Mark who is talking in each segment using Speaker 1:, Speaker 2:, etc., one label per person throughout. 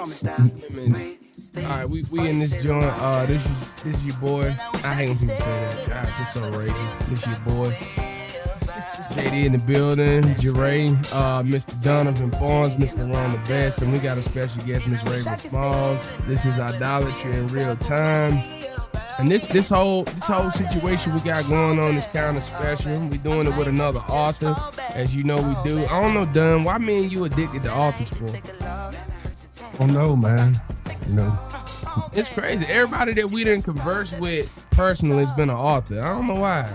Speaker 1: All right, we in this joint. This is your boy. I hate when people say that. God, it's just so racist. This your boy. JD in the building, Jeray, Mr. Donovan Barnes, Mr. Ron the Best, and we got a special guest, Miss Raven Smalls. This is Idolatry in real time. And this whole situation we got going on is kind of special. We doing it with another author, as you know we do. I don't know, Dunn, why me and you addicted to authors for?
Speaker 2: Oh no, man. You know,
Speaker 1: it's crazy. Everybody that we didn't converse with personally has been an author. I don't know why.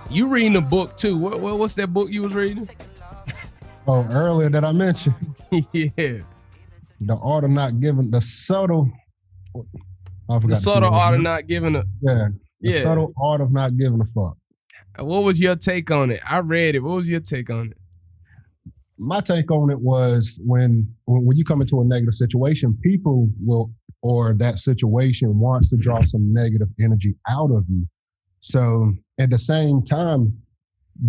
Speaker 1: You reading a book too. What's that book you was reading?
Speaker 2: Oh, earlier that I mentioned.
Speaker 1: Yeah.
Speaker 2: The art of not giving, the subtle.
Speaker 1: The subtle art of not giving a.
Speaker 2: The subtle art of not giving a fuck.
Speaker 1: What was your take on it? I read it. What was your take on it?
Speaker 2: My take on it was when you come into a negative situation, people will, or that situation wants to draw some negative energy out of you. So at the same time,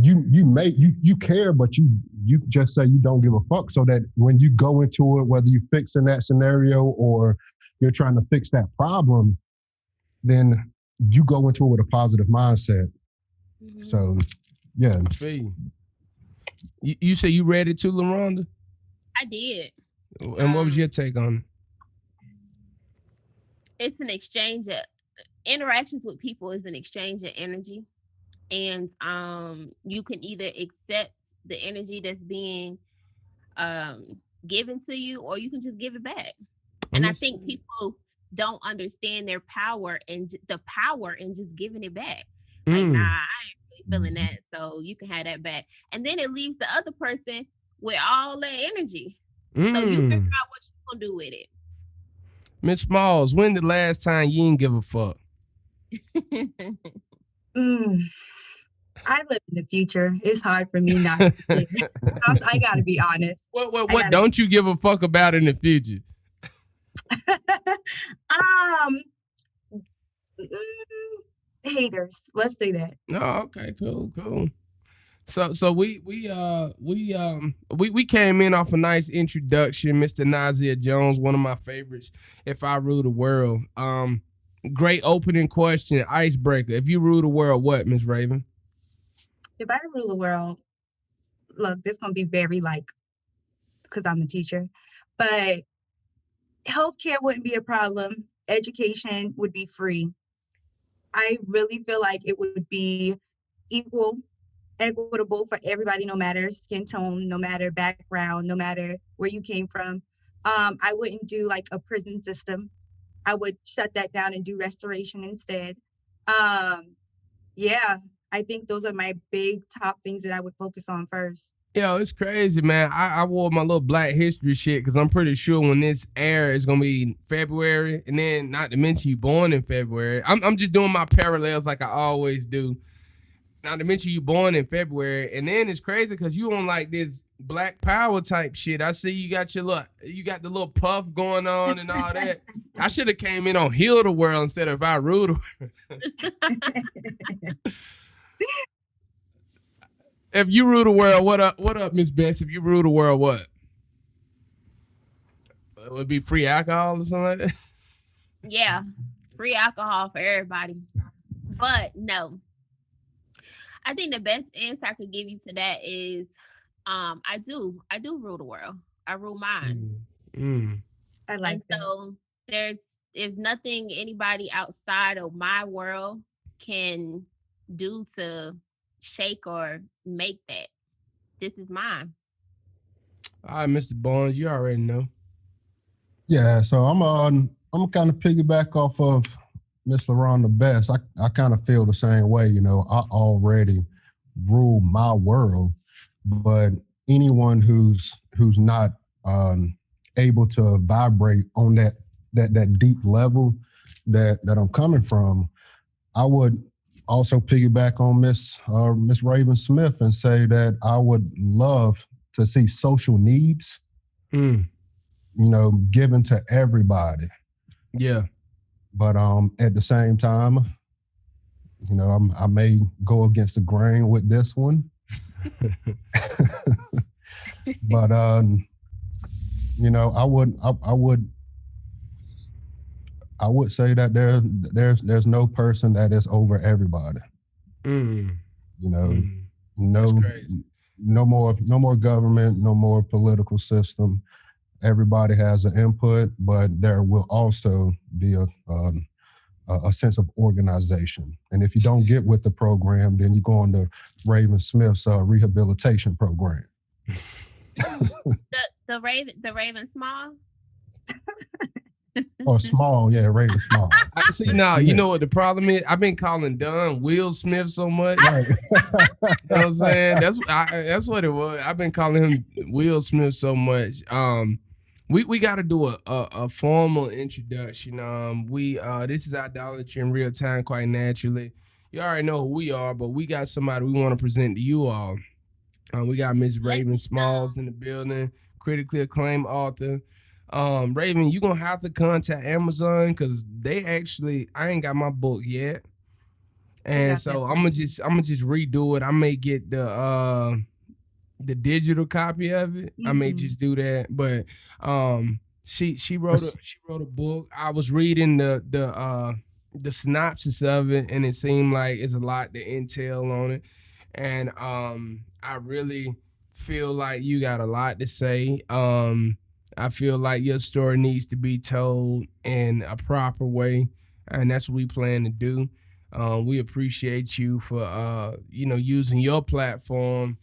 Speaker 2: you care, but you just say you don't give a fuck, so that when you go into it, whether you're fixing that scenario or you're trying to fix that problem, then you go into it with a positive mindset. Mm-hmm. So, yeah.
Speaker 1: I feel you. You say you read it too, LaRonda?
Speaker 3: I did.
Speaker 1: And what was your take on
Speaker 3: it? It's an exchange of interactions with people is an exchange of energy, and you can either accept the energy that's being given to you, or you can just give it back. And I think people don't understand their power and the power in just giving it back. Like, nah, I ain't really feeling that, so you can have that back. And then it leaves the other person with all that energy. So you figure out what you're gonna do with it.
Speaker 1: Miss Smalls, when the last time you didn't give a fuck?
Speaker 4: I live in the future. It's hard for me not to. I gotta be honest.
Speaker 1: What don't you give a fuck about in the future?
Speaker 4: Haters. Let's say that.
Speaker 1: Oh, okay, cool. So we came in off a nice introduction, Mr. Nazia Jones, one of my favorites. If I rule the world, great opening question, icebreaker. If you rule the world, what, Miss Raven?
Speaker 4: If I rule the world, look, this is gonna be very because I'm a teacher, but healthcare wouldn't be a problem. Education would be free. I really feel like it would be equitable for everybody, no matter skin tone, no matter background, no matter where you came from. I wouldn't do a prison system. I would shut that down and do restoration instead. Yeah, I think those are my big top things that I would focus on first.
Speaker 1: Yo, it's crazy, man. I wore my little Black History shit because I'm pretty sure when this air is gonna be February, and then not to mention you born in February. I'm just doing my parallels like I always do. Not to mention you born in February, and then it's crazy because you on this Black Power type shit. I see you got the little puff going on and all that. I should have came in on Heal the World instead of If I Rule the World. If you rule the world, what up, Miss Bess? If you rule the world, what? It would be free alcohol or something like that?
Speaker 3: Yeah, free alcohol for everybody. But no. I think the best answer I could give you to that is I do rule the world. I rule mine.
Speaker 4: I like that.
Speaker 3: So there's nothing anybody outside of my world can do to shake or make that. This is mine.
Speaker 1: All right, Mr. Barnes, you already know.
Speaker 2: Yeah, so I'm kind of piggyback off of Miss LaRonda Best. I kind of feel the same way. I already rule my world, but anyone who's not able to vibrate on that deep level that I'm coming from, I would also piggyback on Miss Raven Smith and say that I would love to see social needs, given to everybody.
Speaker 1: Yeah.
Speaker 2: But at the same time, I may go against the grain with this one. But I would say that there's no person that is over everybody.
Speaker 1: Mm.
Speaker 2: You know,
Speaker 1: Mm. That's crazy.
Speaker 2: no more government, no more political system. Everybody has an input, but there will also be a sense of organization. And if you don't get with the program, then you go on the Raven Smith's rehabilitation program.
Speaker 3: The Raven Small.
Speaker 2: Or small, yeah, Raven Small.
Speaker 1: See, now you know what the problem is. I've been calling Don Will Smith so much.
Speaker 2: Right.
Speaker 1: You know what I'm saying? That's what it was. I've been calling him Will Smith so much. We got to do a formal introduction. This is Idolatry in real time, quite naturally. You already know who we are, but we got somebody we want to present to you all. We got Miss Raven Smalls in the building, critically acclaimed author. Raven, you're gonna have to contact Amazon because I ain't got my book yet. And so I'm gonna just redo it. I may get the digital copy of it. I may just do that. But she wrote a book. I was reading the synopsis of it, and it seemed like it's a lot to entail on it. And I really feel like you got a lot to say. I feel like your story needs to be told in a proper way, and that's what we plan to do. We appreciate you for using your platform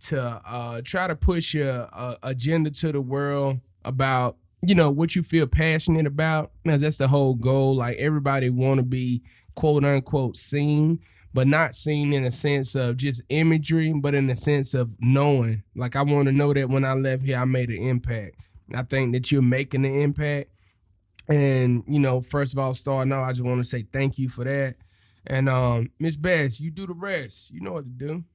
Speaker 1: to try to push your agenda to the world about what you feel passionate about, because that's the whole goal. Like, everybody want to be quote unquote seen, but not seen in a sense of just imagery, but in the sense of knowing. Like, I want to know that when I left here, I made an impact. I think that you're making an impact. And, first of all, starting out, I just want to say thank you for that. And Miss Bess, you do the rest. You know what to do.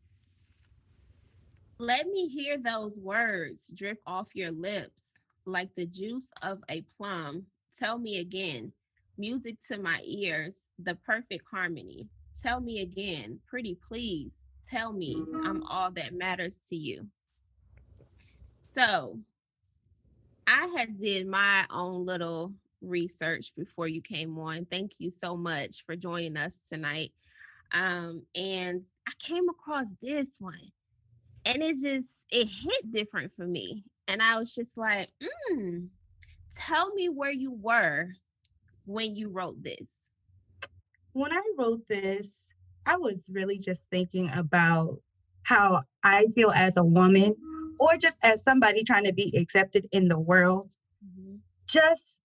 Speaker 3: Let me hear those words drip off your lips like the juice of a plum. Tell me again. Music to my ears, the perfect harmony. Tell me again, pretty please. Tell me I'm all that matters to you. So I had did my own little research before you came on. Thank you so much for joining us tonight. And I came across this one, and it hit different for me. And I was just like, tell me where you were when you wrote this.
Speaker 4: When I wrote this, I was really just thinking about how I feel as a woman, or just as somebody trying to be accepted in the world. Just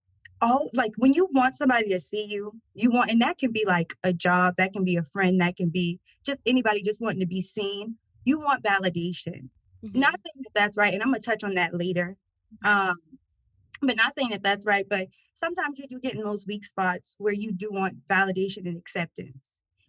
Speaker 4: like when you want somebody to see you, and that can be like a job, that can be a friend, that can be just anybody just wanting to be seen. You want validation. Not saying that that's right, and I'm gonna touch on that later. But not saying that that's right, but sometimes you do get in those weak spots where you do want validation and acceptance.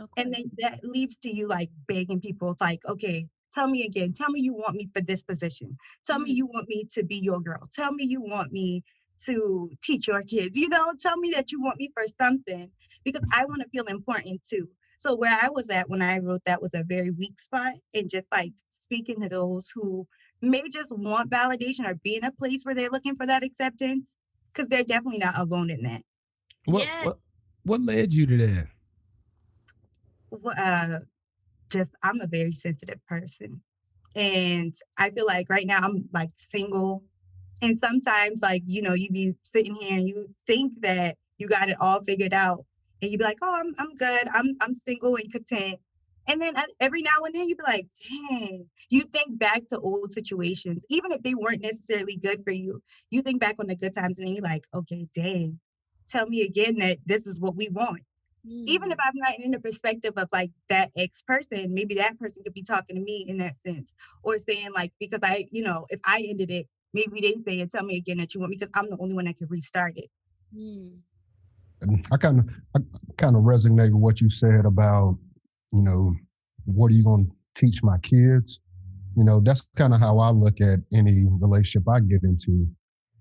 Speaker 4: Okay. And then that leads to you like begging people, like, okay, tell me again. Tell me you want me for this position. Tell me you want me to be your girl. Tell me you want me to teach your kids. Tell me that you want me for something, because I want to feel important too. So where I was at when I wrote that was a very weak spot, and just like speaking to those who may just want validation or be in a place where they're looking for that acceptance, because they're definitely not alone in that.
Speaker 1: What led you to that?
Speaker 4: I'm a very sensitive person, and I feel like right now I'm like single, and sometimes like you be sitting here and you think that you got it all figured out, and you be like, oh, I'm good, I'm single and content, and then every now and then you be like, dang, you think back to old situations, even if they weren't necessarily good for you. You think back on the good times, and then you're like, okay, dang, tell me again that this is what we want. Even if I'm not in the perspective of like that ex person, maybe that person could be talking to me in that sense, or saying like, because if I ended it, maybe they say, and tell me again that you want me, because I'm the only one that can restart it.
Speaker 2: And I kind of resonate with what you said about, what are you going to teach my kids? That's kind of how I look at any relationship I get into.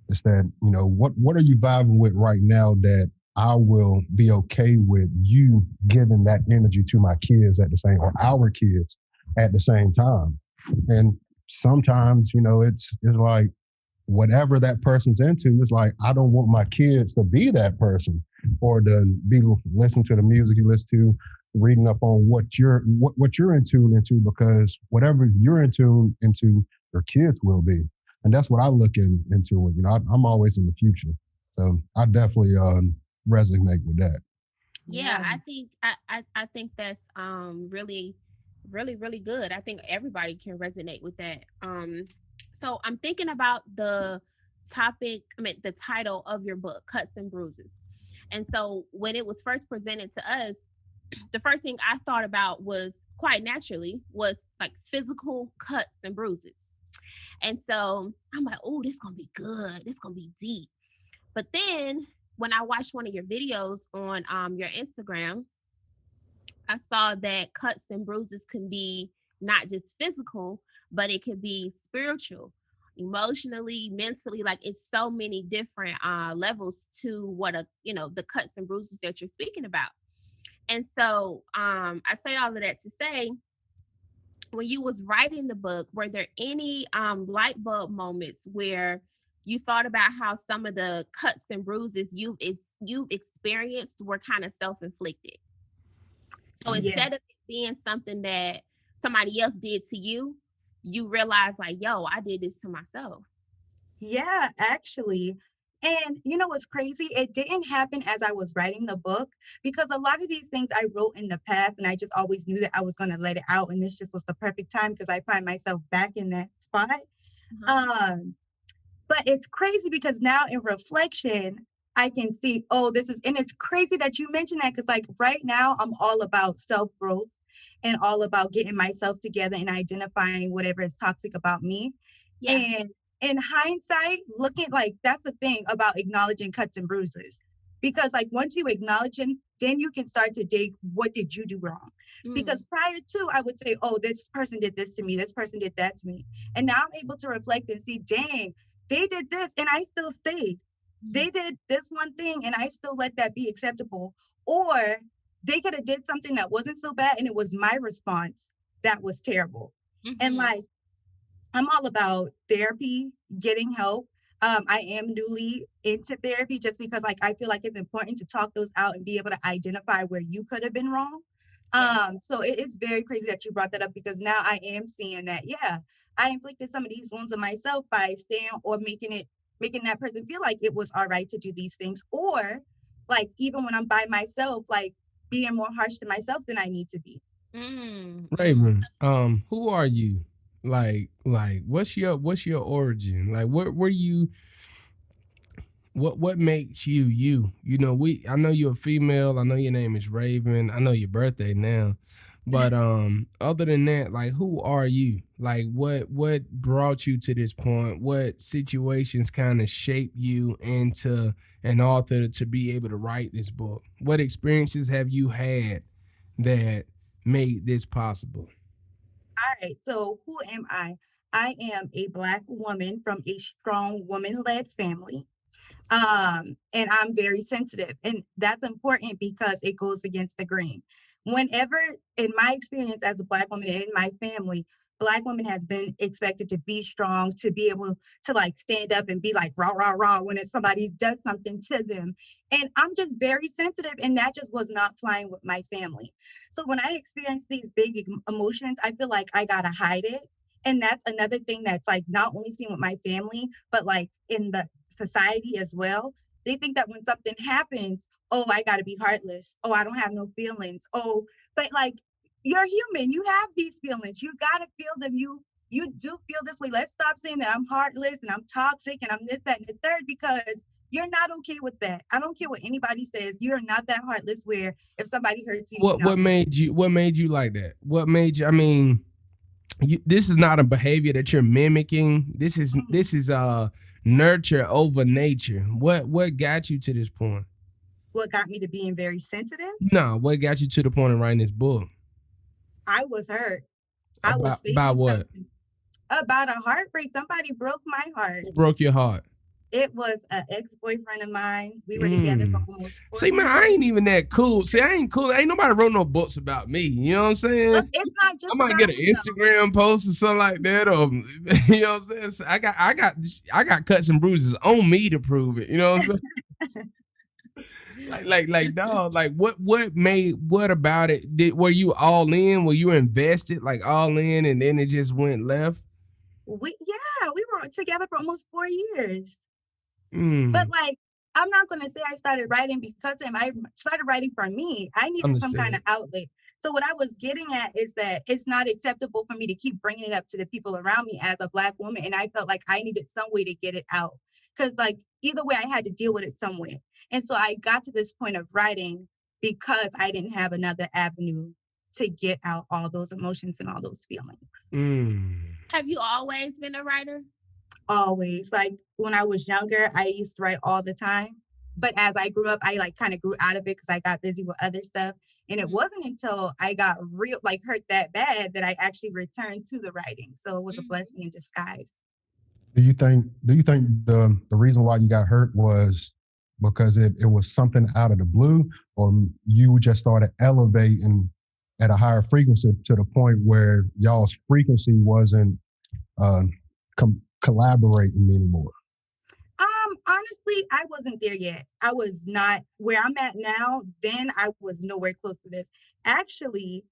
Speaker 2: Is that, what are you vibing with right now that I will be okay with you giving that energy to my kids or our kids at the same time. And sometimes, it's like, whatever that person's into, it's like, I don't want my kids to be that person or to be listening to the music you listen to, reading up on what you're in tune into, because whatever you're in tune into, your kids will be. And that's what I look into it. You know, I'm always in the future. So I definitely resonate with that.
Speaker 3: Yeah, I think that's really really good. I think everybody can resonate with that. So I'm thinking about the the title of your book, Cuts and Bruises. And so when it was first presented to us, the first thing I thought about was quite naturally was like physical cuts and bruises. And so I'm like, oh, this gonna be good. This gonna be deep. But then when I watched one of your videos on your Instagram, I saw that cuts and bruises can be not just physical, but it could be spiritual, emotionally, mentally. Like it's so many different levels to what the cuts and bruises that you're speaking about. And so I say all of that to say, when you was writing the book, were there any light bulb moments where you thought about how some of the cuts and bruises you've experienced were kind of self-inflicted? So instead of it being something that somebody else did to you, you realize like, yo, I did this to myself.
Speaker 4: Yeah, actually. And you know what's crazy? It didn't happen as I was writing the book, because a lot of these things I wrote in the past and I just always knew that I was going to let it out. And this just was the perfect time because I find myself back in that spot. Um, but it's crazy because now in reflection, I can see, oh, and it's crazy that you mentioned that, because like right now I'm all about self-growth and all about getting myself together and identifying whatever is toxic about me.
Speaker 3: Yeah.
Speaker 4: And in hindsight, looking, like, that's the thing about acknowledging cuts and bruises, because like once you acknowledge them, then you can start to dig, what did you do wrong? Because prior to, I would say, oh, this person did this to me, this person did that to me. And now I'm able to reflect and see, dang, they did this and I still stayed. They did this one thing and I still let that be acceptable. Or they could have did something that wasn't so bad and it was my response that was terrible. And like, I'm all about therapy, getting help. I am newly into therapy just because like I feel like it's important to talk those out and be able to identify where you could have been wrong. So it is very crazy that you brought that up, because now I am seeing that, yeah, I inflicted some of these wounds on myself by staying or making that person feel like it was all right to do these things. Or like even when I'm by myself, like being more harsh to myself than I need to be.
Speaker 1: Raven, who are you? Like, what's your origin? Like, where you? What makes you you? You know, I know you're a female. I know your name is Raven. I know your birthday now, but other than that, like, who are you? Like, what brought you to this point? What situations kind of shaped you into an author to be able to write this book? What experiences have you had that made this possible?
Speaker 4: All right, so who am I? I am a Black woman from a strong woman-led family. And I'm very sensitive. And that's important because it goes against the grain. Whenever, in my experience as a Black woman in my family, Black women has been expected to be strong, to be able to like stand up and be like rah, rah, rah when somebody does something to them. And I'm just very sensitive, and that just was not flying with my family. So when I experience these big emotions, I feel like I gotta hide it. And that's another thing that's like not only seen with my family, but like in the society as well. They think that when something happens, oh, I got to be heartless. Oh, I don't have no feelings. Oh, but like, you're human. You have these feelings. You got to feel them. You do feel this way. Let's stop saying that I'm heartless and I'm toxic and I'm this, that, and the third, because you're not okay with that. I don't care what anybody says. You're not that heartless where if somebody hurts you,
Speaker 1: What made you like that? What made you? I mean, this is not a behavior that you're mimicking. This is nurture over nature. What got you to this point?
Speaker 4: What got me to being very sensitive?
Speaker 1: No, what got you to the point of writing this book?
Speaker 4: I was hurt. I was
Speaker 1: About
Speaker 4: facing
Speaker 1: what?
Speaker 4: something about a heartbreak. Somebody broke my heart.
Speaker 1: Who broke your heart?
Speaker 4: It was an ex-boyfriend of mine. We were together for almost 4
Speaker 1: See, man, I
Speaker 4: years.
Speaker 1: ain't even that cool. See, I ain't cool. Ain't nobody wrote no books about me. You know what I'm
Speaker 4: Look,
Speaker 1: saying?
Speaker 4: it's not
Speaker 1: I
Speaker 4: just
Speaker 1: might
Speaker 4: about
Speaker 1: get an
Speaker 4: you though.
Speaker 1: Instagram post or something like that, or you know what I'm saying. So I got cuts and bruises on me to prove it. You know what I'm saying? Like, dog. Like, what about it? Were you all in? Were you invested, like all in, and then it just went left?
Speaker 4: We were together for almost 4 years. But
Speaker 1: Mm,
Speaker 4: like, I'm not gonna say I started writing because of him. I started writing for me. I needed some kind of
Speaker 1: understood.
Speaker 4: outlet. So what I was getting at is that it's not acceptable for me to keep bringing it up to the people around me as a Black woman, and I felt like I needed some way to get it out. Because like either way, I had to deal with it somewhere. And so I got to this point of writing because I didn't have another avenue to get out all those emotions and all those feelings.
Speaker 1: Mm.
Speaker 3: Have you always been a writer?
Speaker 4: Always. Like when I was younger, I used to write all the time. But as I grew up, I like kind of grew out of it because I got busy with other stuff. And it
Speaker 3: Mhm,
Speaker 4: wasn't until I got real, like hurt that bad that I actually returned to the writing. So it was a
Speaker 3: mhm.
Speaker 4: blessing in disguise.
Speaker 2: Do you think the reason why you got hurt was because it was something out of the blue, or you just started elevating at a higher frequency to the point where y'all's frequency wasn't uh, collaborating anymore?
Speaker 4: Honestly, I wasn't there yet. I was not where I'm at now. Then I was nowhere close to this. Actually,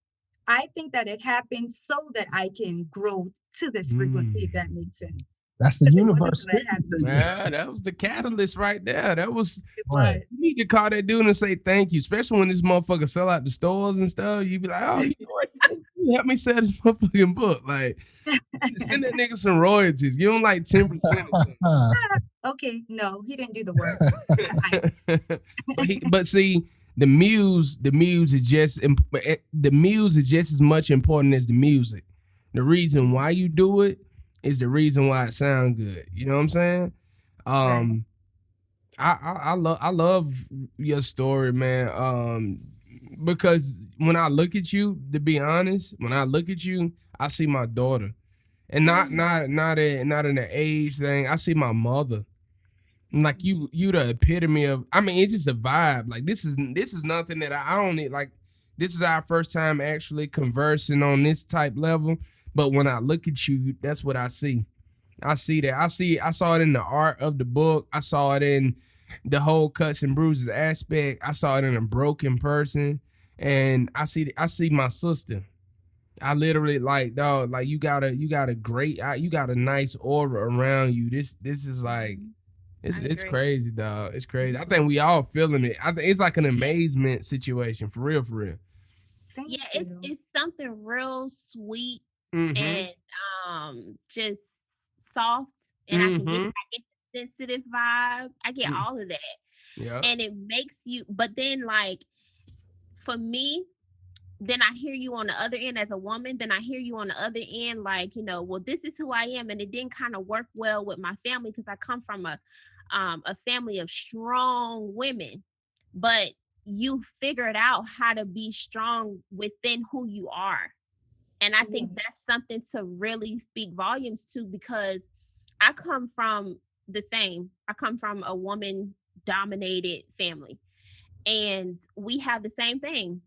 Speaker 4: I think that it happened so that I can grow to this frequency, if that
Speaker 1: Mm.
Speaker 4: makes sense.
Speaker 2: That's the
Speaker 4: Because it wasn't
Speaker 2: universe
Speaker 4: until that
Speaker 2: speaking to
Speaker 4: happened.
Speaker 2: you.
Speaker 1: Man, that was the catalyst right there. That was
Speaker 4: It
Speaker 2: Right.
Speaker 4: was.
Speaker 1: you need to call that dude and say thank you, especially when this motherfucker sell out the stores and stuff. You be like, oh, you know what? You help me sell this motherfucking book. Like, send that nigga some royalties. Give him like 10% or
Speaker 4: Okay, no, he didn't do the work. I,
Speaker 1: something. But see, the muse is just as much important as the music. The reason why you do it is the reason why it sound good. You know what I'm saying?
Speaker 4: right.
Speaker 1: Um, I love your story, man. Because when I look at you, to be honest, when I look at you, I see my daughter, and
Speaker 3: Mm,
Speaker 1: not in the age thing. I see my mother. Like you the epitome of. I mean, it's just a vibe. Like this is nothing that I don't need. Like this is our first time actually conversing on this type level. But when I look at you, that's what I see. I see that. I saw it in the art of the book. I saw it in the whole cuts and bruises aspect. I saw it in a broken person. And I see my sister. I literally like dog, like you got a great you got a nice aura around you. This is like
Speaker 3: mhm.
Speaker 1: it's
Speaker 3: I
Speaker 1: it's
Speaker 3: agree.
Speaker 1: crazy, dog. It's crazy. I think we all feeling it. I think it's like an amazement situation for real, for real.
Speaker 4: Thank
Speaker 3: Yeah, it's
Speaker 4: you.
Speaker 3: it's something real sweet
Speaker 1: Mm-hmm.
Speaker 3: and just soft, and
Speaker 1: Mm-hmm.
Speaker 3: I get the sensitive vibe. I get all of that.
Speaker 1: Yeah.
Speaker 3: And it makes you, but then like for me, then I hear you on the other end as a woman, then I hear you on the other end like, well, this is who I am, and it didn't kind of work well with my family because I come from a family of strong women, but you figured out how to be strong within who you are. And I think
Speaker 4: Yeah.
Speaker 3: that's something to really speak volumes to because I come from the same. I come from a woman dominated family, and we have the same thing.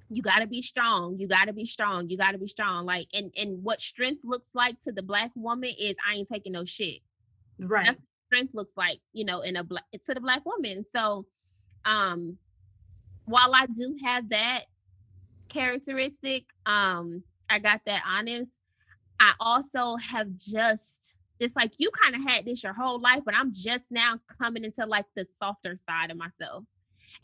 Speaker 3: You got to be strong. You got to be strong. You got to be strong. Like, and what strength looks like to the Black woman is I ain't taking no shit. That's
Speaker 4: Right.
Speaker 3: what strength looks like, in a black to the Black woman. So, um, while I do have that characteristic, I got that honest. I also have just, it's like you kind of had this your whole life, but I'm just now coming into like the softer side of myself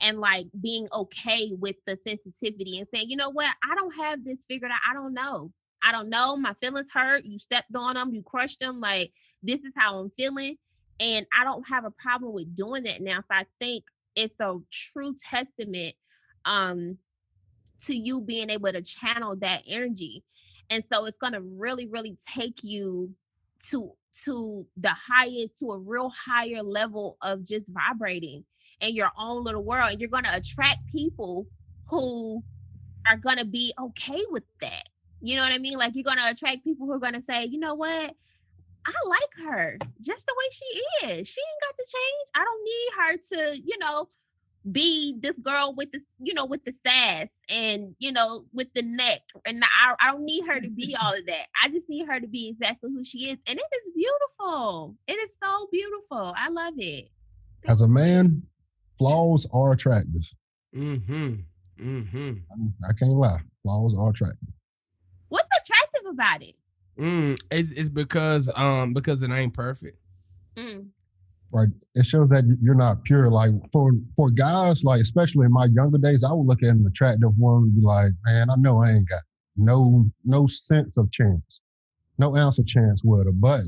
Speaker 3: and like being okay with the sensitivity and saying, you know what, I don't have this figured out. I don't know. I don't know. My feelings hurt. You stepped on them, you crushed them. Like, this is how I'm feeling. And I don't have a problem with doing that now. So I think it's a true testament um to you being able to channel that energy. And so it's going to really, really take you to the highest, to a real higher level of just vibrating in your own little world. And you're going to attract people who are going to be okay with that. You know what I mean? Like, you're going to attract people who are going to say, you know what? I like her just the way she is. She ain't got to change. I don't need her to, be this girl with this, with the sass and, with the neck. And I don't need her to be all of that. I just need her to be exactly who she is. And it is beautiful. It is so beautiful. I love it.
Speaker 2: As a man, flaws are attractive.
Speaker 1: Mm-hmm. Mm-hmm.
Speaker 2: I can't lie. Flaws are attractive.
Speaker 3: What's attractive about it?
Speaker 1: It's because it ain't perfect.
Speaker 2: Right. It shows that you're not pure. Like for guys, like especially in my younger days, I would look at an attractive woman and be like, man, I know I ain't got no sense of chance, no ounce of chance with her. But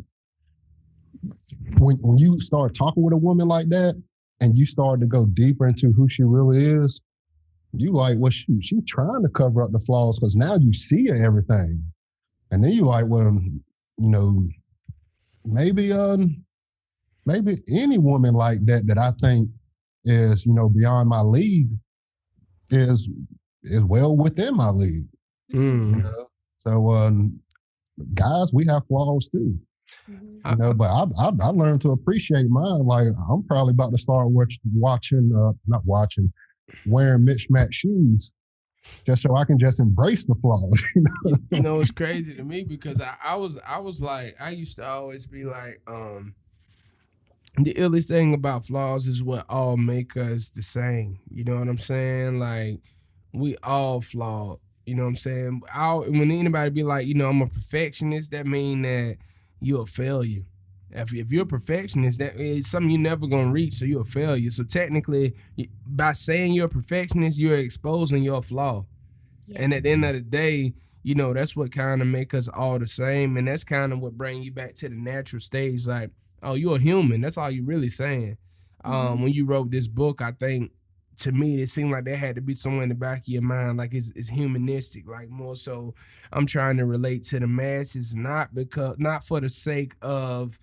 Speaker 2: when you start talking with a woman like that and you start to go deeper into who she really is, you like, well, she trying to cover up the flaws because now you see everything. And then you like, well, maybe any woman like that I think is, beyond my league is well within my league. So guys, we have flaws too. But I learned to appreciate mine. Like I'm probably about to start wearing mismatched shoes just so I can just embrace the flaws.
Speaker 1: It's crazy to me because I was like, I used to always be like, the illest thing about flaws is what all make us the same. You know what I'm saying? Like, we all flawed. You know what I'm saying? When anybody be like, I'm a perfectionist, that mean that you're a failure. If you're a perfectionist, that is something you're never going to reach, so you're a failure. So technically, by saying you're a perfectionist, you're exposing your flaw. Yeah. And at the end of the day, that's what kind of make us all the same. And that's kind of what bring you back to the natural stage. Like, oh, you're a human. That's all you're really saying. When you wrote this book, I think, to me, it seemed like there had to be somewhere in the back of your mind, like it's humanistic, like more so I'm trying to relate to the masses, not for the sake of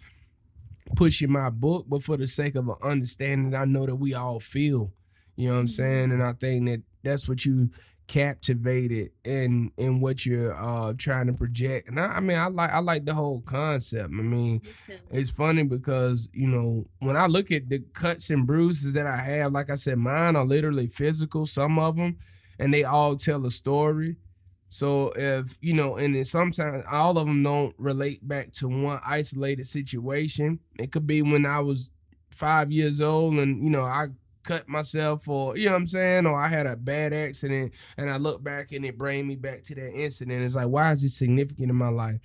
Speaker 1: pushing my book, but for the sake of an understanding I know that we all feel. You know what I'm saying? And I think that's what you captivated in what you're trying to project. And I like the whole concept. I mean, it's funny because when I look at the cuts and bruises that I have, like I said, mine are literally physical, some of them, and they all tell a story. So if and then sometimes all of them don't relate back to one isolated situation. It could be when I was 5 years old and I cut myself, or you know what I'm saying, or I had a bad accident and I look back and it bring me back to that incident. It's like, why is it significant in my life?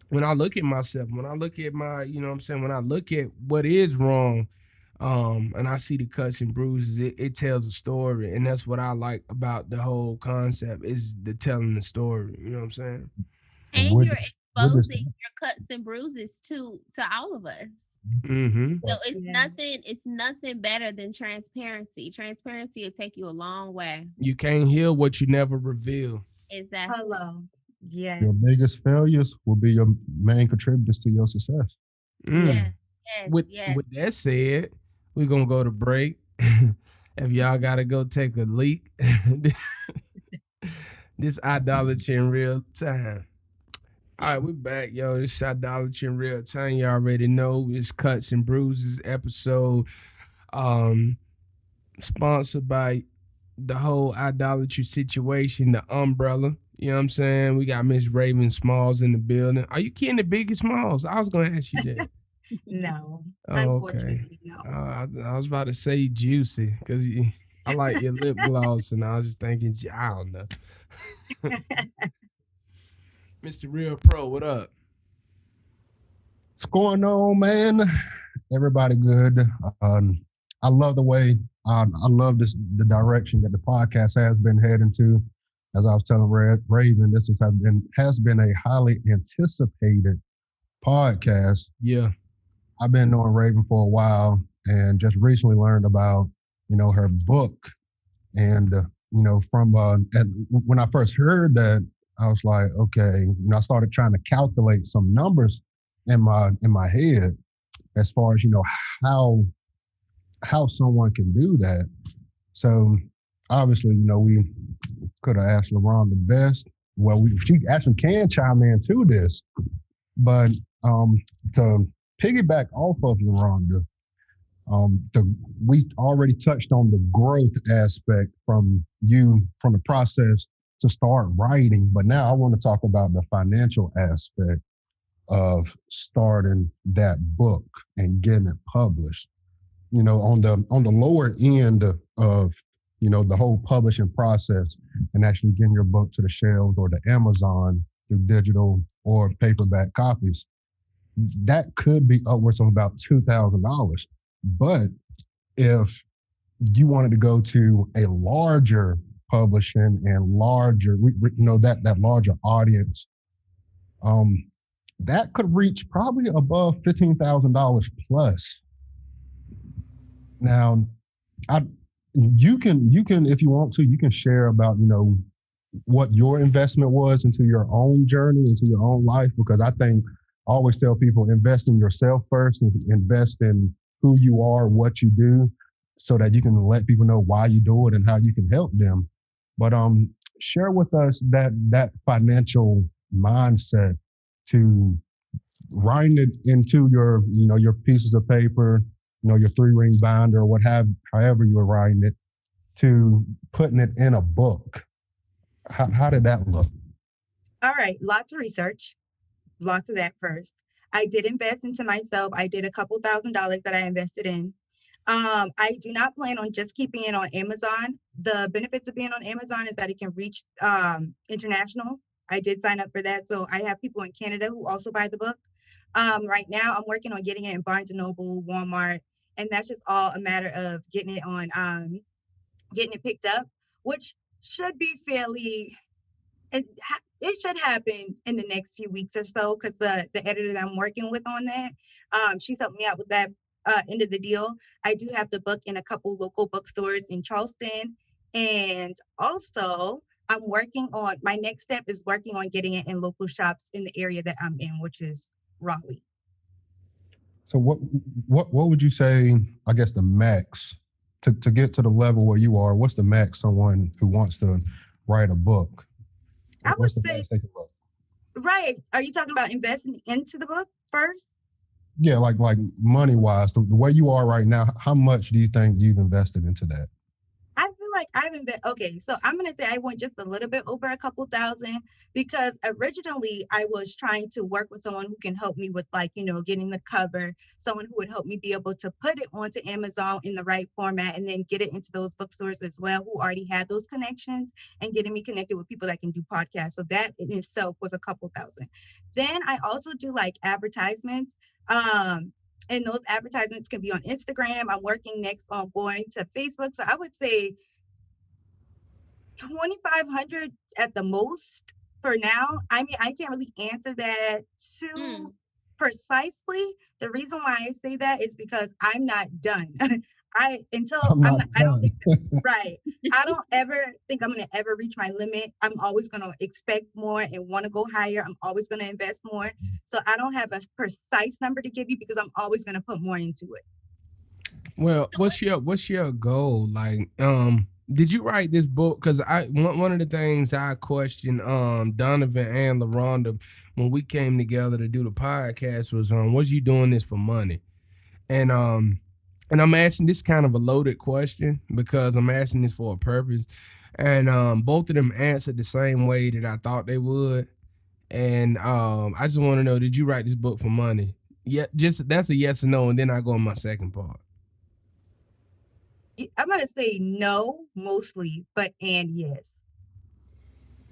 Speaker 1: When I look at myself, when I look at my, when I look at what is wrong, and I see the cuts and bruises, it tells a story. And that's what I like about the whole concept, is the telling the story. You know what I'm saying?
Speaker 3: And you're exposing your cuts and bruises to all of us. So it's nothing better than transparency. Transparency will take you a long way.
Speaker 1: You can't heal what you never reveal.
Speaker 3: Exactly.
Speaker 4: Hello. Yeah.
Speaker 2: Your biggest failures will be your main contributors to your success.
Speaker 3: Yes.
Speaker 1: With that said, we're gonna go to break. If y'all gotta go take a leak, this idolatry in real time. All right, we're back, yo. This is Idolatry in Real Time. You already know it's Cuts and Bruises episode, sponsored by the whole idolatry situation, the umbrella. You know what I'm saying? We got Miss Raven Smalls in the building. Are you kidding the Biggie Smalls? I was going to ask you that.
Speaker 4: No.
Speaker 1: Oh, okay.
Speaker 4: No.
Speaker 1: I was about to say Juicy because I like your lip gloss, and I was just thinking, I don't know. Mr. Real Pro, what up?
Speaker 2: What's going on, man? Everybody good. I love the way, I love the direction that the podcast has been heading to. As I was telling Raven, this has been a highly anticipated podcast.
Speaker 1: Yeah.
Speaker 2: I've been knowing Raven for a while and just recently learned about, her book. And, when I first heard that, I was like, okay, I started trying to calculate some numbers in my head as far as, how someone can do that. So obviously, we could have asked LaRon the best. Well, she actually can chime in to this, but To piggyback off of Rhonda, we already touched on the growth aspect from the process to start writing, but now I want to talk about the financial aspect of starting that book and getting it published. On the lower end of the whole publishing process and actually getting your book to the shelves or the Amazon through digital or paperback copies, that could be upwards of about $2,000. But if you wanted to go to a larger publishing and larger, that larger audience, that could reach probably above $15,000 plus. Now, you can, if you want to, you can share about what your investment was into your own journey, into your own life, because I think I always tell people, invest in yourself first and invest in who you are, what you do, so that you can let people know why you do it and how you can help them. But share with us that financial mindset to writing it into your pieces of paper, your 3-ring binder, or however you were writing it, to putting it in a book. How did that look?
Speaker 4: All right, lots of research, lots of that first. I did invest into myself. I did a couple $1,000s that I invested in. I do not plan on just keeping it on Amazon. The benefits of being on Amazon is that it can reach international. I did sign up for that. So I have people in Canada who also buy the book. Right now, I'm working on getting it in Barnes & Noble, Walmart, and that's just all a matter of getting it on, getting it picked up, which should be fairly, it should happen in the next few weeks or so, because the editor that I'm working with on that, she's helped me out with that end of the deal. I do have the book in a couple local bookstores in Charleston, and also I'm working on, my next step is working on getting it in local shops in the area that I'm in, which is Raleigh.
Speaker 2: So what would you say, I guess, the max to get to the level where you are? What's the max someone who wants to write a book?
Speaker 4: I would say,
Speaker 2: book?
Speaker 4: Right. Are you talking about investing into the book first?
Speaker 2: Yeah, like money wise, the way you are right now, how much do you think you've invested into that?
Speaker 4: I feel like I've invested. Okay, so I'm gonna say I went just a little bit over a couple thousand, because originally I was trying to work with someone who can help me with, like, getting the cover, someone who would help me be able to put it onto Amazon in the right format and then get it into those bookstores as well, who already had those connections, and getting me connected with people that can do podcasts. So that in itself was a couple thousand. Then I also do like advertisements. And those advertisements can be on Instagram. I'm working next on going to Facebook. So I would say 2,500 at the most for now. I mean, I can't really answer that too precisely. The reason why I say that is because I'm not done. I don't think, right. I don't ever think I'm going to ever reach my limit. I'm always going to expect more and want to go higher. I'm always going to invest more. So I don't have a precise number to give you, because I'm always going to put more into it.
Speaker 1: Well, what's your goal? Like, did you write this book? Because one of the things I questioned Donovan and LaRonda when we came together to do the podcast was you doing this for money? And I'm asking this kind of a loaded question because I'm asking this for a purpose. And both of them answered the same way that I thought they would. And I just want to know, did you write this book for money? Yeah, just that's a yes or no, and then I go on my second part.
Speaker 4: I'm going to say no, mostly, and yes.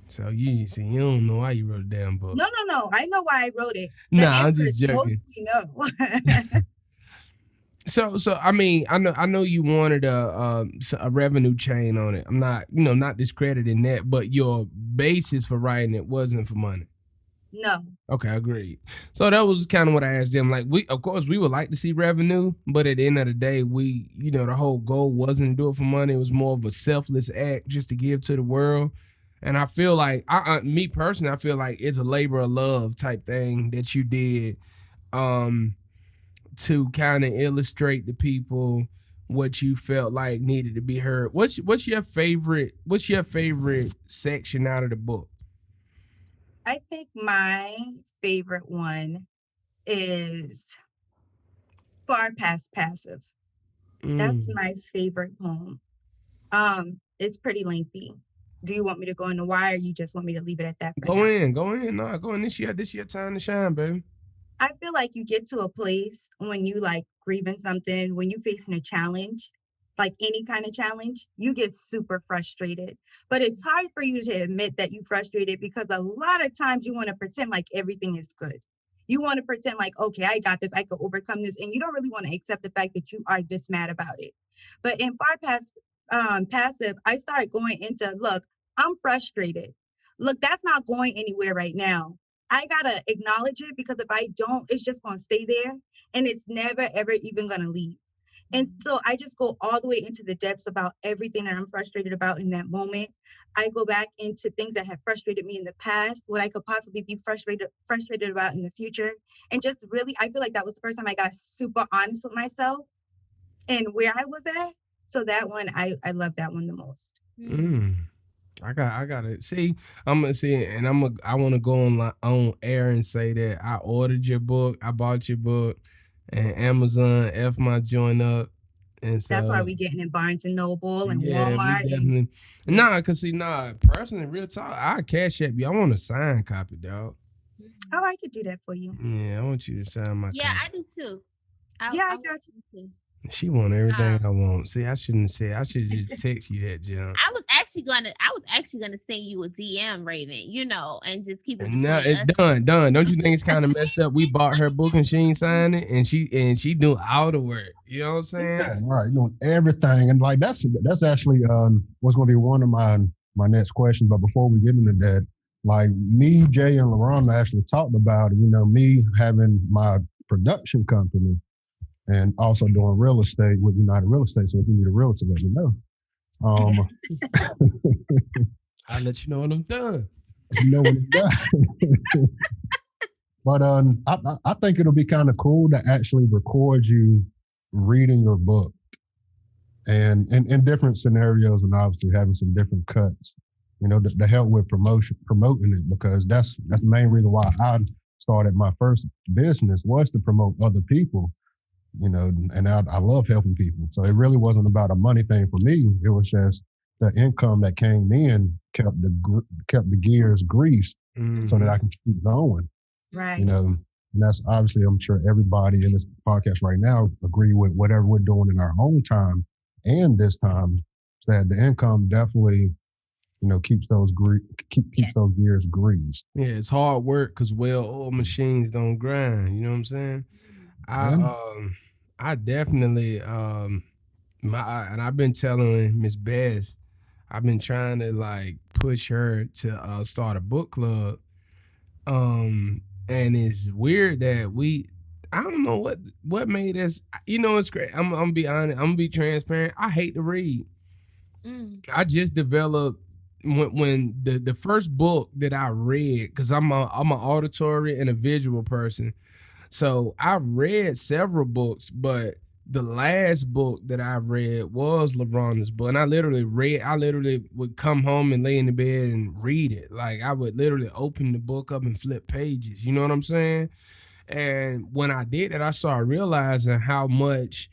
Speaker 1: So you don't know why you wrote the damn book.
Speaker 4: No. I know why I wrote it.
Speaker 1: I'm just joking.
Speaker 4: Mostly no.
Speaker 1: So I mean, I know you wanted a revenue chain on it. I'm not discrediting that, but your basis for writing it wasn't for money.
Speaker 4: No.
Speaker 1: Okay, agreed. So that was kind of what I asked them. Like, we would like to see revenue, but at the end of the day, the whole goal wasn't to do it for money. It was more of a selfless act just to give to the world. And I feel like, me personally, I feel like it's a labor of love type thing that you did, to kind of illustrate to people what you felt like needed to be heard. What's your favorite section out of the book?
Speaker 4: I think my favorite one is Far Past Passive. That's my favorite poem. It's pretty lengthy. Do you want me to go into why, or you just want me to leave it at that for now?
Speaker 1: Go in. No, go in. This your time to shine, baby.
Speaker 4: I feel like you get to a place when you like grieving something, when you facing a challenge, like any kind of challenge, you get super frustrated. But it's hard for you to admit that you're frustrated because a lot of times you want to pretend like everything is good. You want to pretend like, okay, I got this, I could overcome this, and you don't really want to accept the fact that you are this mad about it. But in Far Past Passive, I started going into, look, I'm frustrated. Look, that's not going anywhere right now. I gotta acknowledge it, because if I don't, it's just gonna stay there and it's never ever even gonna leave. And so I just go all the way into the depths about everything that I'm frustrated about in that moment. I go back into things that have frustrated me in the past, what I could possibly be frustrated about in the future. And just really, I feel like that was the first time I got super honest with myself and where I was at. So that one, I love that one the most.
Speaker 1: I got it. See, I'm gonna see, and I want to go on air and say that I ordered your book, I bought your book, and Amazon F my joint up, and so
Speaker 4: That's why we getting in Barnes and Noble and
Speaker 1: yeah,
Speaker 4: Walmart.
Speaker 1: we definitely personally, real talk, I cash app you. I want a signed copy, dog.
Speaker 4: Oh, I could do that for you.
Speaker 1: Yeah, I want you to sign my copy.
Speaker 3: I do too.
Speaker 4: I got you.
Speaker 3: Too.
Speaker 1: She want everything I want. See, I shouldn't have said. I should just text you that, John.
Speaker 3: I was actually gonna send you a DM, Raven. And just keep it.
Speaker 1: No, it's done. Don't you think it's kind of messed up? We bought her book and she ain't signed it, and she doing all the work. You know what I'm saying?
Speaker 2: Yeah, right, doing everything, and like that's actually what's going to be one of my next questions. But before we get into that, like me, Jay, and LaRonda actually talked about, me having my production company. And also doing real estate with United Real Estate. So if you need a realtor, let me know.
Speaker 1: I'll let you know when I'm done.
Speaker 2: You know when it's done. But I think it'll be kind of cool to actually record you reading your book, and in different scenarios, and obviously having some different cuts, to help with promoting it, because that's the main reason why I started my first business, was to promote other people. And I love helping people. So it really wasn't about a money thing for me. It was just the income that came in kept the gears greased, so that I can keep going.
Speaker 4: Right.
Speaker 2: And that's obviously, I'm sure everybody in this podcast right now agree with whatever we're doing in our own time and this time, that the income definitely, keeps those keeps those gears greased.
Speaker 1: Yeah, it's hard work because well-oiled machines don't grind. You know what I'm saying? I definitely and I've been telling Miss Bess, I've been trying to like push her to start a book club. And it's weird that I don't know what made us, it's great. I'm gonna be honest, I'm gonna be transparent. I hate to read. I just developed when the first book that I read, because I'm an auditory and a visual person. So I've read several books, but the last book that I read was LaRonda's book. And I literally would come home and lay in the bed and read it. Like I would literally open the book up and flip pages. You know what I'm saying? And when I did that, I started realizing how much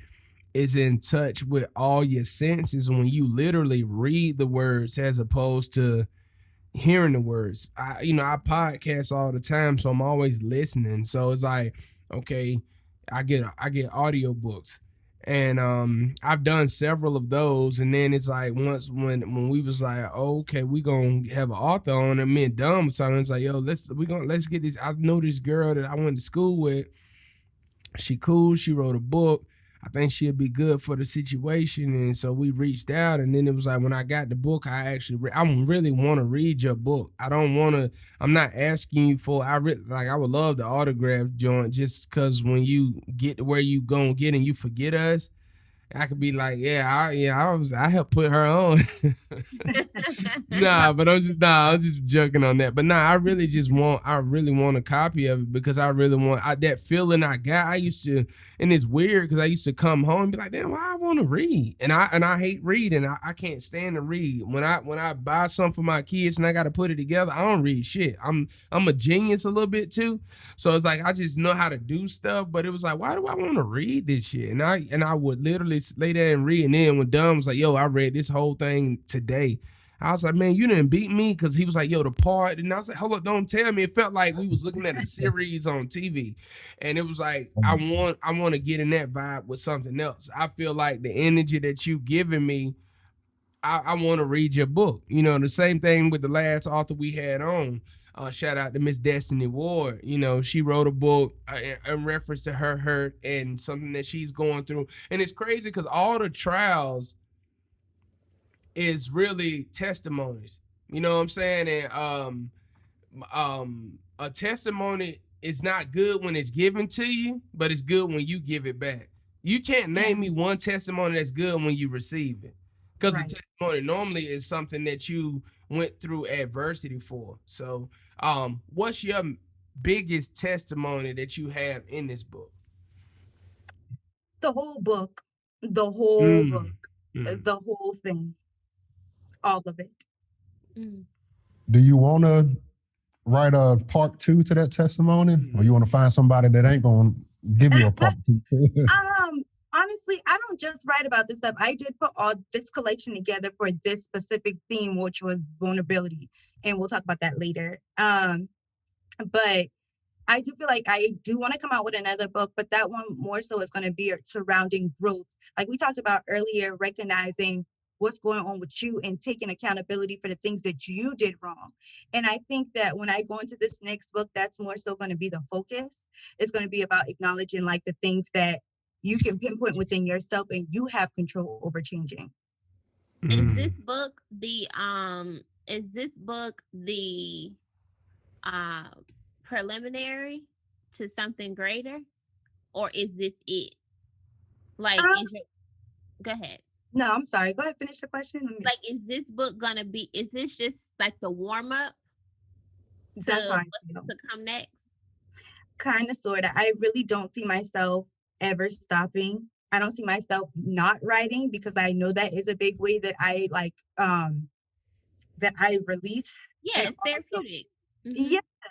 Speaker 1: is in touch with all your senses when you literally read the words as opposed to hearing the words. I podcast all the time, so I'm always listening. So it's like, okay, I get audiobooks, and I've done several of those. And then it's like once when we was like, oh, okay, we gonna have an author on, and me and Dumb was talking. It's like, yo, let's get this. I know this girl that I went to school with. She cool. She wrote a book. I think she'll be good for the situation. And so we reached out, and then it was like, when I got the book, I really want to read your book. I'm not asking you for, I would love the autograph joint, just because when you get to where you gonna get and you forget us, I could be like, I helped put her on. I'm just joking on that. But nah, I really want a copy of it because I really want that feeling I got. I used to, and it's weird because I used to come home and be like, damn, why I want to read, and I hate reading. I can't stand to read. When I buy something for my kids and I got to put it together, I don't read shit. I'm a genius a little bit too, so it's like I just know how to do stuff. But it was like, why do I want to read this shit? And I would literally lay there and read. And then when Dunn was like, yo, I read this whole thing today. I was like, man, you didn't beat me, because he was like, yo, the part. And I was like, hold up, don't tell me. It felt like we was looking at a series on TV. And it was like, I want to get in that vibe with something else. I feel like the energy that you giving me, I want to read your book. You know, the same thing with the last author we had on. Shout out to Miss Destiny Ward. You know, she wrote a book in reference to her hurt and something that she's going through. And it's crazy because all the trials is really testimonies. You know what I'm saying? And a testimony is not good when it's given to you, but it's good when you give it back. You can't name me one testimony that's good when you receive it, because
Speaker 4: Right.
Speaker 1: the testimony normally is something that you went through adversity for. So, what's your biggest testimony that you have in this book?
Speaker 4: The whole book, the whole
Speaker 1: Mm,
Speaker 4: book,
Speaker 1: mm.
Speaker 4: the whole thing, all of it.
Speaker 3: Mm.
Speaker 2: Do you want to write a part two to that testimony, or you want to find somebody that ain't going to give you a part two?
Speaker 4: Honestly, I don't just write about this stuff. I did put all this collection together for this specific theme, which was vulnerability, and we'll talk about that later. But I do feel like I do want to come out with another book, but that one more so is going to be surrounding growth. Like we talked about earlier, recognizing what's going on with you and taking accountability for the things that you did wrong. And I think that when I go into this next book, that's more so going to be the focus. It's going to be about acknowledging like the things that you can pinpoint within yourself and you have control over changing.
Speaker 3: Is
Speaker 1: Mm.
Speaker 3: this book the uh preliminary to something greater, or is this it? Like,
Speaker 4: Um,
Speaker 3: is your go ahead.
Speaker 4: no, I'm sorry. Go ahead, finish the question.
Speaker 3: Like, is this book gonna be? Is this just like the warm up to
Speaker 4: That's how I
Speaker 3: what's
Speaker 4: feel.
Speaker 3: to come next?
Speaker 4: Kind of, sort of. I really don't see myself ever stopping. I don't see myself not writing because I know that is a big way that I like that I release.
Speaker 3: Yeah,
Speaker 4: And
Speaker 3: it's
Speaker 4: also,
Speaker 3: therapeutic. Mm-hmm.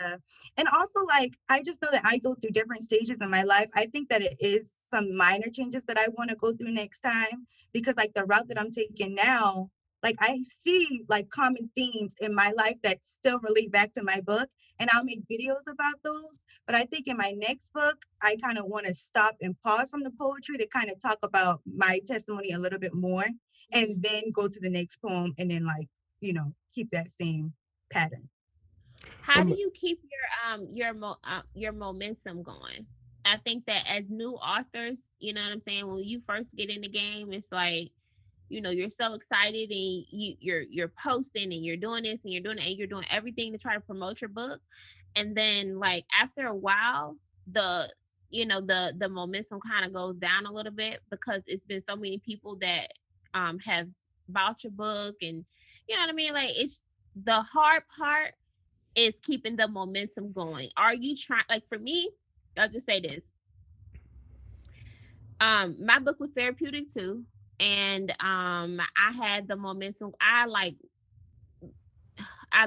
Speaker 4: yeah. And also, like, I just know that I go through different stages in my life. I think that it is some minor changes that I want to go through next time because, like, the route that I'm taking now, like, I see like common themes in my life that still relate back to my book, and I'll make videos about those. But I think in my next book, I kind of want to stop and pause from the poetry to kind of talk about my testimony a little bit more, and then go to the next poem, and then, like, keep that same pattern.
Speaker 3: How do
Speaker 1: Um,
Speaker 3: you keep your momentum going? I think that as new authors, you know what I'm saying, when you first get in the game, it's like, you're so excited and you're posting and you're doing this and you're doing it and you're doing everything to try to promote your book. And then, like, after a while, the momentum kind of goes down a little bit because it's been so many people that have bought your book, and you know what I mean? Like, it's the hard part is keeping the momentum going. Are you trying, like, for me, I'll just say this. My book was therapeutic too. And I had the momentum. I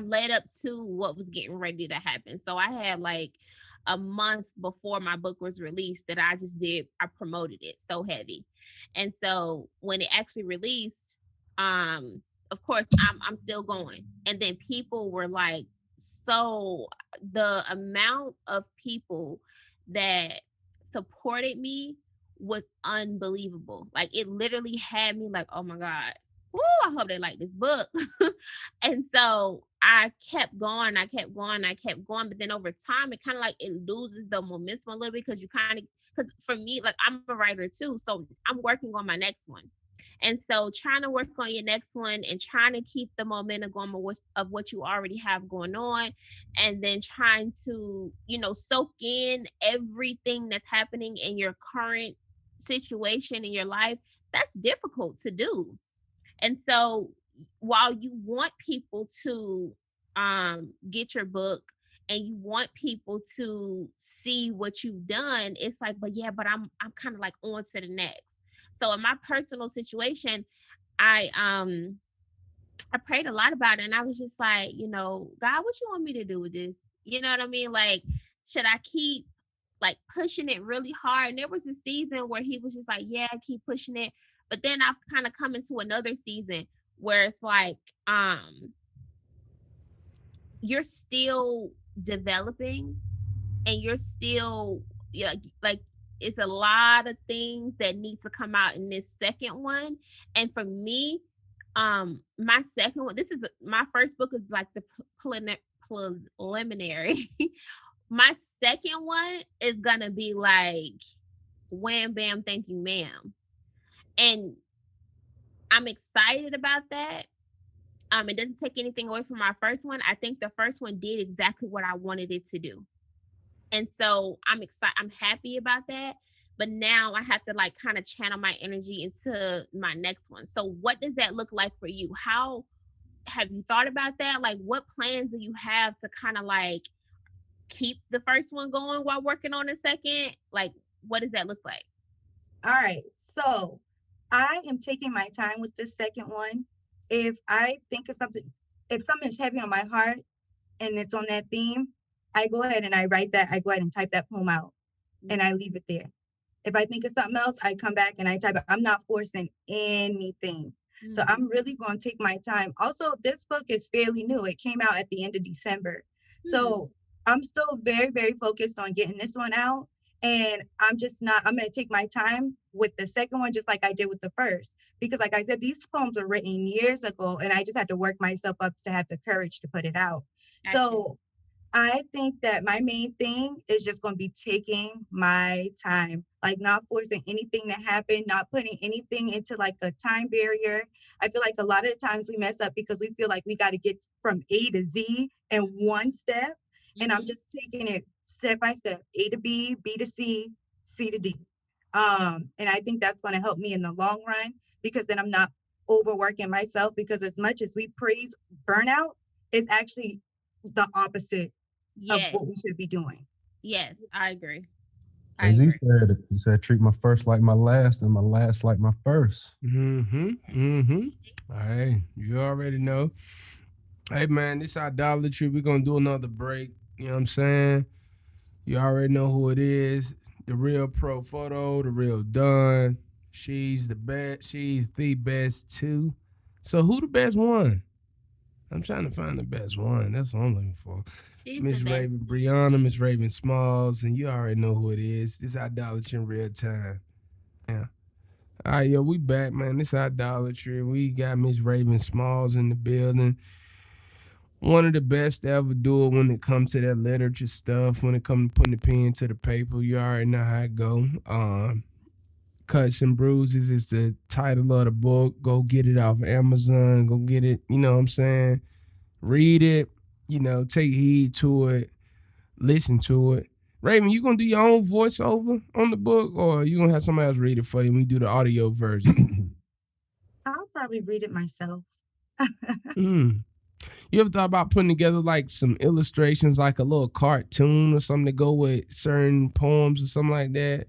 Speaker 3: led up to what was getting ready to happen. So I had like a month before my book was released that I promoted it so heavy. And so when it actually released, of course I'm still going. And then people were like, so the amount of people that supported me was unbelievable. Like, it literally had me like, oh my God, woo, I hope they like this book. And so I kept going, I kept going, I kept going. But then over time, it kind of like it loses the momentum a little bit because because for me, like, I'm a writer too. So I'm working on my next one. And so trying to work on your next one and trying to keep the momentum going of what you already have going on, and then trying to, soak in everything that's happening in your current situation in your life, that's difficult to do. And so while you want people to get your book and you want people to see what you've done, it's like, but yeah, but I'm kind of like on to the next. So in my personal situation, I I prayed a lot about it, and I was just like, God, what you want me to do with this? You know what I mean? Like, should I keep like pushing it really hard? And there was a season where he was just like, yeah, keep pushing it. But then I've kind of come into another season where it's like, you're still developing and you're still, yeah, like it's a lot of things that need to come out in this second one. And for me, my second one, this is my first book is like the preliminary. My second one is gonna be like wham bam thank you ma'am, and I'm excited about that. It doesn't take anything away from my first one. I think the first one did exactly what I wanted it to do, and so I'm excited. I'm happy about that. But now I have to like kind of channel my energy into my next one. So what does that look like for you? How have you thought about that? Like, what plans do you have to kind of like keep the first one going while working on the second? Like, what does that look like?
Speaker 4: All right. So I am taking my time with this second one. If I think of something, if something is heavy on my heart and it's on that theme, I go ahead and I write that. I go ahead and type that poem out and I leave it there. If I think of something else, I come back and I type it. I'm not forcing anything. Mm-hmm. So I'm really going to take my time. Also, this book is fairly new. It came out at the end of December. Mm-hmm. So I'm still very, very focused on getting this one out. And I'm going to take my time with the second one, just like I did with the first. Because like I said, these poems were written years ago, and I just had to work myself up to have the courage to put it out. Gotcha. So I think that my main thing is just going to be taking my time, like not forcing anything to happen, not putting anything into like a time barrier. I feel like a lot of the times we mess up because we feel like we got to get from A to Z in one step. Mm-hmm. And I'm just taking it step by step, A to B, B to C, C to D. And I think that's going to help me in the long run, because then I'm not overworking myself, because as much as we praise burnout, it's actually the opposite. Yes. Of what we should be doing.
Speaker 3: Yes, I agree.
Speaker 2: As he said, treat my first like my last and my last like my first.
Speaker 1: Hey, you already know. Hey, man, this Idolatry. We're going to do another break. You know what I'm saying? You already know who it is. The real Pro Photo, the real Dunn. She's the best. She's the best, too. So who the best one? I'm trying to find the best one. That's what I'm looking for. Miss Raven Brianna, Miss Raven Smalls, and you already know who it is. This Idolatry in real time. Yeah. All right, yo, we back, man. This Idolatry. We got Miss Raven Smalls in the building. One of the best to ever do it when it comes to that literature stuff, when it comes to putting the pen to the paper. You already know how it go. Cuts and Bruises is the title of the book. Go get it off Amazon. Go get it, you know what I'm saying? Read it, take heed to it, listen to it. Raven, you gonna do your own voiceover on the book, or you gonna have somebody else read it for you when you do the audio version?
Speaker 4: I'll probably read it myself.
Speaker 1: You ever thought about putting together like some illustrations, like a little cartoon or something to go with certain poems or something like that?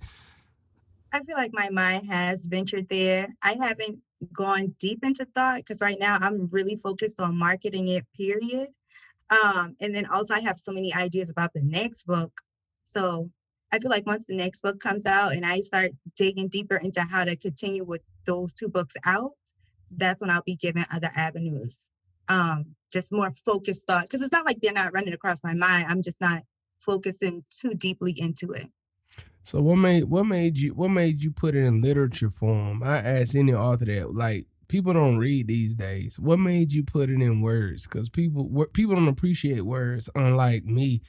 Speaker 4: I feel like my mind has ventured there. I haven't gone deep into thought, because right now I'm really focused on marketing it, period. And then also I have so many ideas about the next book. So I feel like once the next book comes out and I start digging deeper into how to continue with those two books out, that's when I'll be given other avenues. Just more focused thought, because it's not like they're not running across my mind. I'm just not focusing too deeply into it.
Speaker 1: So what made you put it in literature form? I asked any author that. Like, people don't read these days. What made you put it in words? Because people don't appreciate words, unlike me.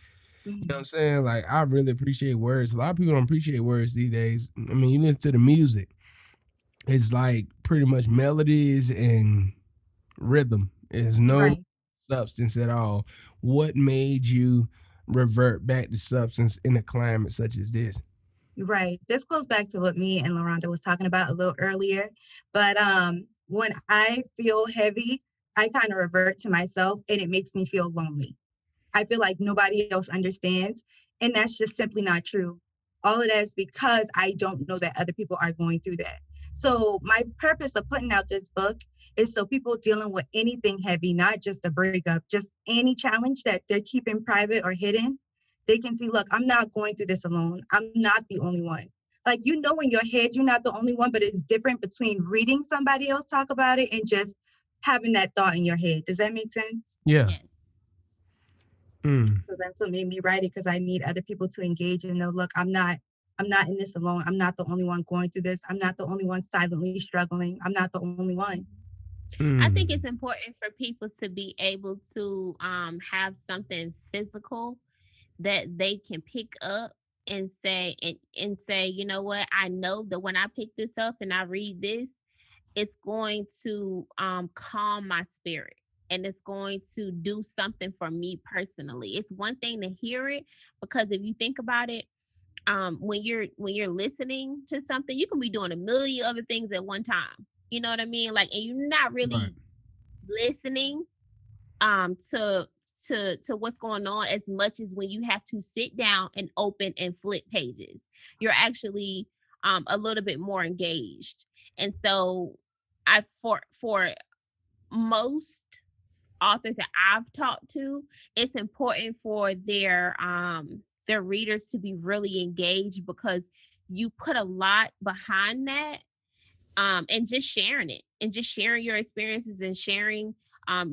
Speaker 1: Mm-hmm. You know what I'm saying? Like, I really appreciate words. A lot of people don't appreciate words these days. I mean, you listen to the music. It's like pretty much melodies and rhythm. There's no substance at all. What made you revert back to substance in a climate such as this?
Speaker 4: Right. This goes back to what me and LaRonda was talking about a little earlier. But when I feel heavy, I kind of revert to myself and it makes me feel lonely. I feel like nobody else understands. And that's just simply not true. All of that is because I don't know that other people are going through that. So, my purpose of putting out this book is so people dealing with anything heavy, not just a breakup, just any challenge that they're keeping private or hidden, they can see, look, I'm not going through this alone. I'm not the only one. Like, you know, in your head, you're not the only one, but it's different between reading somebody else talk about it and just having that thought in your head. Does that make sense?
Speaker 1: Yeah.
Speaker 3: Yes.
Speaker 4: So that's what made me write it because I need other people to engage and know, look, I'm not in this alone. I'm not the only one going through this. I'm not the only one silently struggling. I'm not the only one.
Speaker 3: I think it's important for people to be able to have something physical that they can pick up and say and say, you know what, I know that when I pick this up and I read this, it's going to calm my spirit and it's going to do something for me personally. It's one thing to hear it, because if you think about it, when you're listening to something, you can be doing a million other things at one time. You know what I mean? Like, and you're not
Speaker 1: Right.
Speaker 3: really listening to what's going on as much as when you have to sit down and open and flip pages. You're actually a little bit more engaged. And so I for most authors that I've talked to, it's important for their readers to be really engaged, because you put a lot behind that, and just sharing it and just sharing your experiences and sharing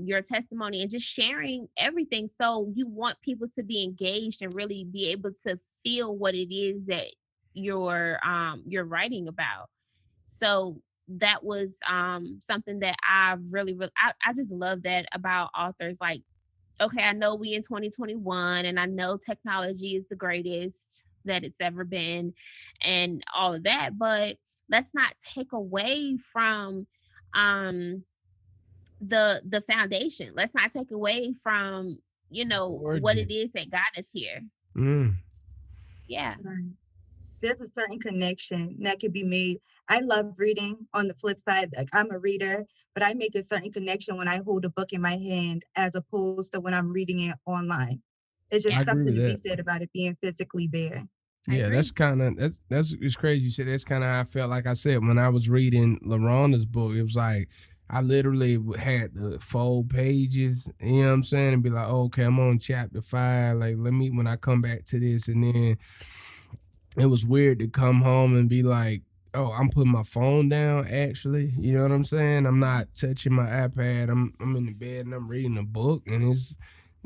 Speaker 3: your testimony and just sharing everything. So you want people to be engaged and really be able to feel what it is that you're writing about. So that was something that I just love that about authors. Like, okay, I know we in 2021 and I know technology is the greatest that it's ever been and all of that, but let's not take away from um the foundation. Let's not take away from, what it
Speaker 1: Origin.
Speaker 3: is that got us here.
Speaker 1: Mm.
Speaker 3: Yeah.
Speaker 4: Right. There's a certain connection that could be made. I love reading. On the flip side, like I'm a reader, but I make a certain connection when I hold a book in my hand as opposed to when I'm reading it online. It's
Speaker 1: I
Speaker 4: just
Speaker 3: Yeah,
Speaker 1: agree
Speaker 4: something
Speaker 1: with
Speaker 4: to be
Speaker 1: that.
Speaker 4: said about it being physically there.
Speaker 3: I
Speaker 1: Yeah,
Speaker 3: agree.
Speaker 1: that's it's crazy. You said that's kind of how I felt. Like I said, when I was reading LaRonda's book, it was like I literally had the fold pages. You know what I'm saying? And be like, oh, okay, I'm on chapter 5. Like, let me when I come back to this, and then it was weird to come home and be like, oh, I'm putting my phone down. Actually, you know what I'm saying? I'm not touching my iPad. I'm in the bed and I'm reading a book, and it's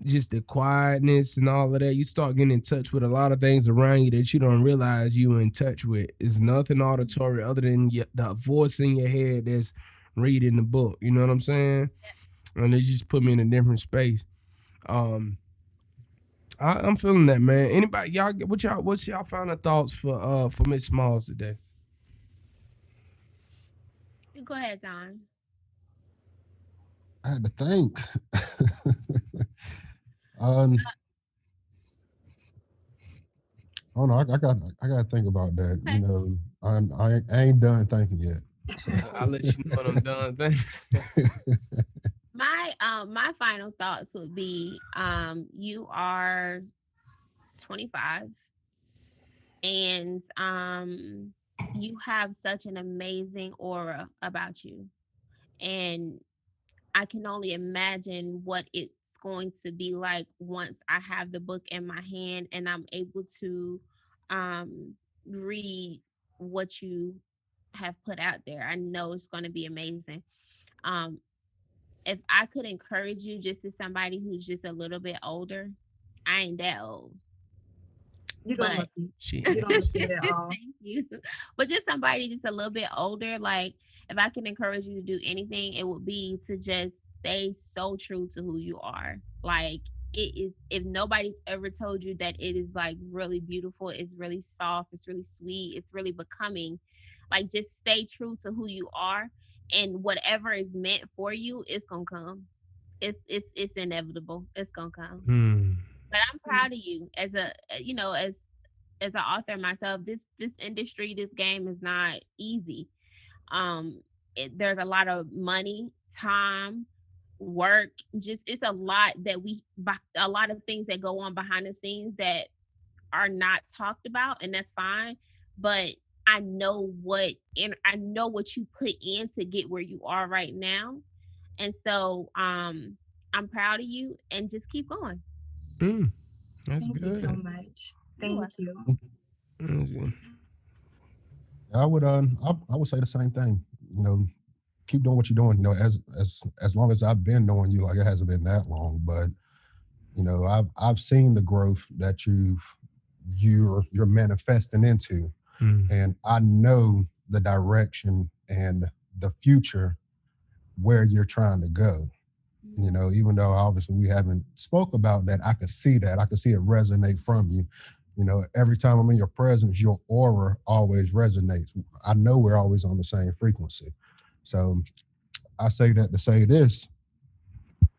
Speaker 1: just the quietness and all of that. You start getting in touch with a lot of things around you that you don't realize you in touch with. It's nothing auditory other than the voice in your head that's reading the book. You know what I'm saying? And it just put me in a different space. Um, I'm feeling that, man. Anybody, y'all, what's y'all final thoughts for Miss Smalls today?
Speaker 3: You go ahead, Don.
Speaker 2: I had to think. um, oh no, I got to think about that. You
Speaker 3: Okay.
Speaker 2: know, I ain't done thinking yet. So
Speaker 1: I'll let you know when I'm done. Thank
Speaker 3: My final thoughts would be, you are 25, and you have such an amazing aura about you, and I can only imagine what it's going to be like once I have the book in my hand and I'm able to um read what you have put out there. I know it's going to be amazing. um if I could encourage you, just as somebody who's just a little bit older, I ain't that old,
Speaker 4: You don't
Speaker 3: but
Speaker 4: look it.
Speaker 1: she.
Speaker 4: You don't look it at all.
Speaker 3: thank you. But just somebody just a little bit older, like, if I can encourage you to do anything, it would be to just stay so true to who you are. Like, it is, if nobody's ever told you that it is like really beautiful, it's really soft, it's really sweet, it's really becoming, like, just stay true to who you are, and whatever is meant for you, it's gonna come. It's inevitable. It's gonna come.
Speaker 1: Hmm.
Speaker 3: But I'm proud of you as a, as as an author myself, this industry, this game is not easy. There's a lot of money, time, work, just it's a lot a lot of things that go on behind the scenes that are not talked about, and that's fine. But I know what you put in to get where you are right now, and so I'm proud of you, and just keep going.
Speaker 1: That's
Speaker 4: Thank
Speaker 1: good.
Speaker 4: you so much. Thank you.
Speaker 1: Mm-hmm.
Speaker 2: I would say the same thing. You know, keep doing what you're doing. You know, as long as I've been knowing you, like it hasn't been that long, but you know, I've seen the growth that you're manifesting into, and I know the direction and the future where you're trying to go. You know, even though obviously we haven't spoke about that, I can see that. I can see it resonate from you. You know, every time I'm in your presence, your aura always resonates. I know we're always on the same frequency. So I say that to say this,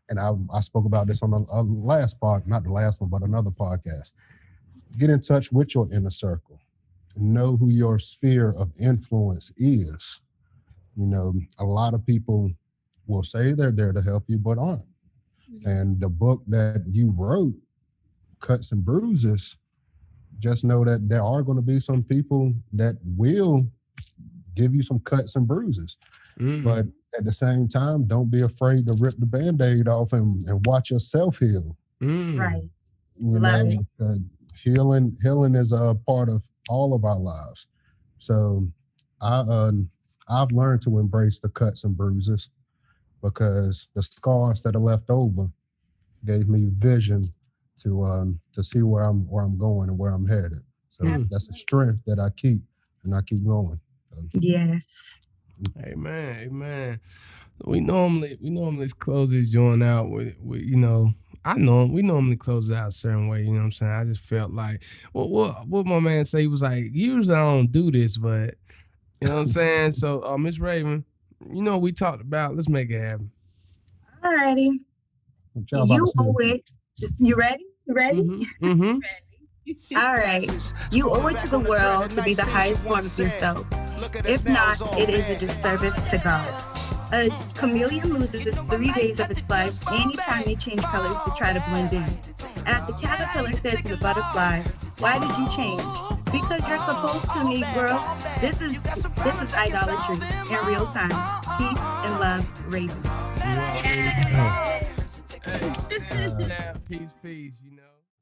Speaker 2: and I spoke about this on the last part, not the last one, but another podcast. Get in touch with your inner circle. Know who your sphere of influence is. You know, a lot of people will say they're there to help you, but aren't. And the book that you wrote, Cuts and Bruises, just know that there are going to be some people that will give you some cuts and bruises. But at the same time, don't be afraid to rip the Band-Aid off and watch yourself heal.
Speaker 4: Right.
Speaker 2: You
Speaker 4: Love
Speaker 2: know, healing is a part of all of our lives. So I've learned to embrace the cuts and bruises, because the scars that are left over gave me vision to see where I'm going and where I'm headed. So that's a strength that I keep, and I keep going. So.
Speaker 4: Yes.
Speaker 1: Amen. We normally close this joint out with you know. We normally close it out a certain way. You know what I'm saying? I just felt like what my man say. He was like, usually I don't do this, but you know what I'm saying. So Miss Raven, you know we talked about. Let's make it happen.
Speaker 4: Alrighty. You owe it. You ready? You ready?
Speaker 1: Mm-hmm.
Speaker 4: All right. You owe it to the world to be the highest form of yourself. If not, it is a disservice to God. A chameleon loses 3 days of its life anytime they change colors to try to blend in. As the caterpillar said to the butterfly, "Why did you change?" "Because you're supposed to, Negro." This is idolatry in real time. Peace and love, Raven.
Speaker 1: Peace. You know.